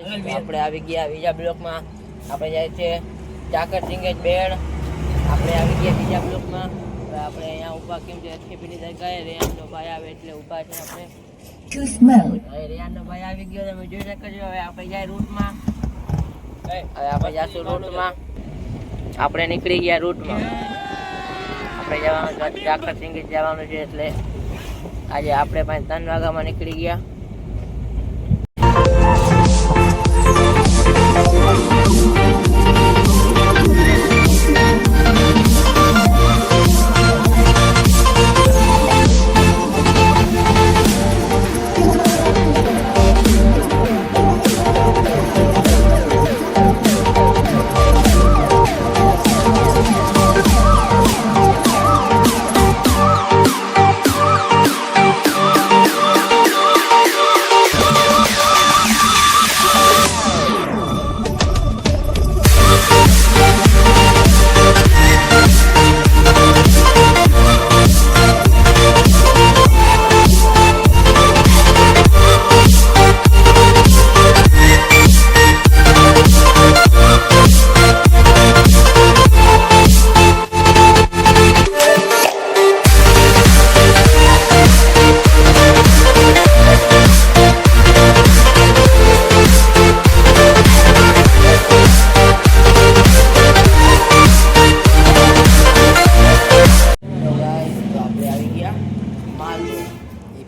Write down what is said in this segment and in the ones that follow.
આપણે આવી ગયા બીજા બ્લોકમાં. આપણે જાય છે ચાકર સિંગેજ બેડ. આપણે આવી ગયા બીજા બ્લોકમાં. આપણે અહીંયા ઊભા કેમ છે પેલી જગ્યાએ રેયાનનો ભાઈ આવે એટલે ઊભા છે આપણે. રેયાનનો ભાઈ આવી ગયો તમે જોઈ શકો છો. હવે આપણે જાય રૂટમાં. હવે આપણે જાશું રૂટમાં. આપણે નીકળી ગયા રૂટમાં. આપણે જવાનું ચાકર સિંગેજ જવાનું છે એટલે આજે આપણે 3 વાગ્યામાં નીકળી ગયા.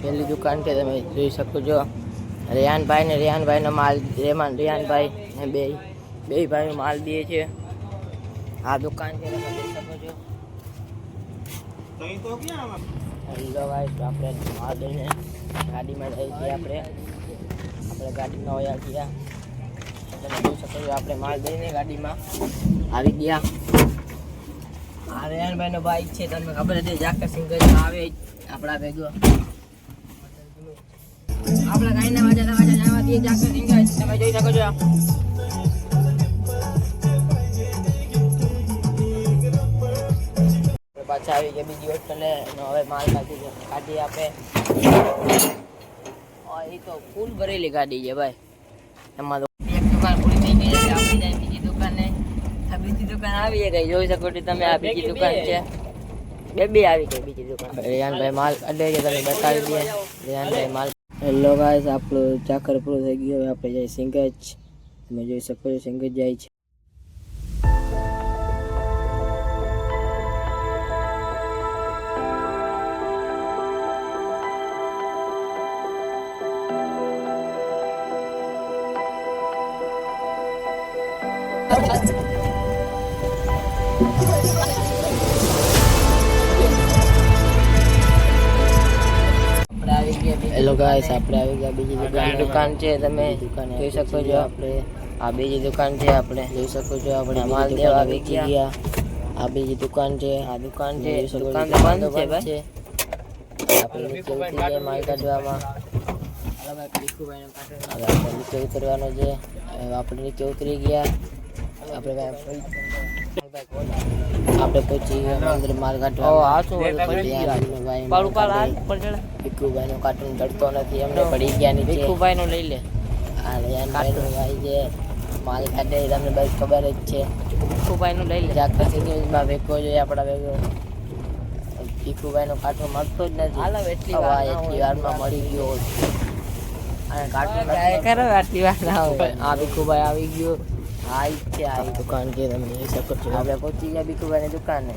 પહેલી દુકાન છે તમે જોઈ શકો છો. રેહાનભાઈનો માલ રેહાનભાઈ ને બે ભાઈનો માલ દે છે. આ દુકાન છે તમે જોઈ શકો છો. હેલો ગાઈસ, આપણે માલ લઈને ગાડીમાં જઈએ છીએ. આપણે ગાડીમાં વયા ગયા. તમે જોઈ શકો છો આપણે માલ દઈને ગાડીમાં આવી ગયા. આ રેહાનભાઈનો બાઈક છે. તમને ખબર હતી ચાકર સિંગેજમાં આવે આપણા ભેગો. આપણા ગાયના વાજા જવા દઈએ ચાકર સિંગેજ. તમે જોઈ શકો છો. પાછા આવી ગયા બીજી હોટલે. હવે માલ કાઢી આપે. એ તો ફૂલ ભરેલી ગાડી છે ભાઈ. એમાં તો એક દુકાન પૂરી થઈ ગઈ એટલે આપણે જાય બીજી દુકાને. આ બીજી દુકાન આવી ગઈ જોઈ શકો છો તમે. આ બીજી દુકાન છે. બે આવી ગઈ બીજી દુકાન. રેહાનભાઈ માલ કાઢે છે તમે બતાવી દઈએ. રેહાનભાઈ માલ. હેલો ગાઈસ, આપણું ચાકર પૂરું થઈ ગયું. હવે આપણે જાય સિંગેજ. તમે જોઈ શકો છો સિંગેજ જાય છે. હેલો ગાઈસ, આપણે આવી ગયા બીજી દુકાન છે. તમે જોઈ શકો છો. આપણે આ બીજી દુકાન છે. આપણે જોઈ શકો છો. આપણે માલ દેવા આવી ગયા. આ બીજી દુકાન છે. આ દુકાન છે. દુકાન તો બંધ છે ભાઈ. આપણે નીચે ઉતરી ગયા માલ કાઢવામાં. આપણે નીચે ઉતરવાનો છે. આપણે નીચે ઉતરી ગયા. આપણે પહોંચી ગયા અંદર માલ કાઢવા. ભીખુભાઈ નો કાર્ટૂન ચડતો નથી. અમને પડી ગયા નીચે. ભીખુભાઈ નો લઈ લે. આ રેહાનભાઈ નો ભાઈ જે માલ કાઢે તમને બસ ખબર જ છે. ભીખુભાઈ નું લઈ લે. ચાકર સિંગેજમાં વેકો જોઈએ આપણા ભેગો. ભીખુભાઈ નો કાર્ટૂન મળતો જ નથી. એટલી વારમાં મળી ગયો. અને કાર્ટૂન આટલી વાર ના હોય. આ ભીખુભાઈ આવી ગયો. આ છે આ દુકાન છે. તમે જોઈ શકો છો. આપણે પહોંચી ગયા ભીખુભાઈની દુકાને.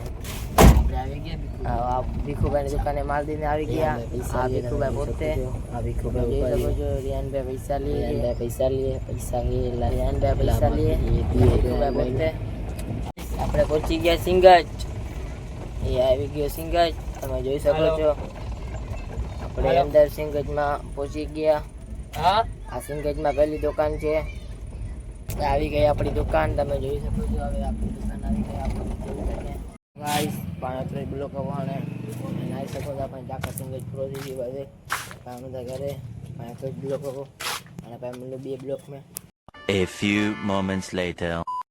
ભીખુભાઈની દુકાને માલ દઈને આવી ગયા. આ ભીખુભાઈ પોતે. આ ભીખુભાઈ જોઈ શકો છો. રેહાનભાઈ પૈસા લે. રેહાનભાઈ પૈસા લે. ભીખુભાઈ પોતે. આપણે પહોંચી ગયા સિંગેજ. એ આવી ગયો સિંગેજ. તમે જોઈ શકો છો. આપણે અંદર સિંગેજમાં પહોંચી ગયા. આ સિંગેજમાં પહેલી દુકાન છે. આવી ગઈ આપણી દુકાન. તમે જોઈ શકો છો. હવે આપણી દુકાન આવી ગઈ. ગાઈસ 35 બ્લોક વાળે નાઈ શકો છો. આપણે ચાકર સિંગેજ પૂરો થઈ ગયો. હવે બધા ઘરે 35 બ્લોક અને 2 બ્લોક में. A few moments later.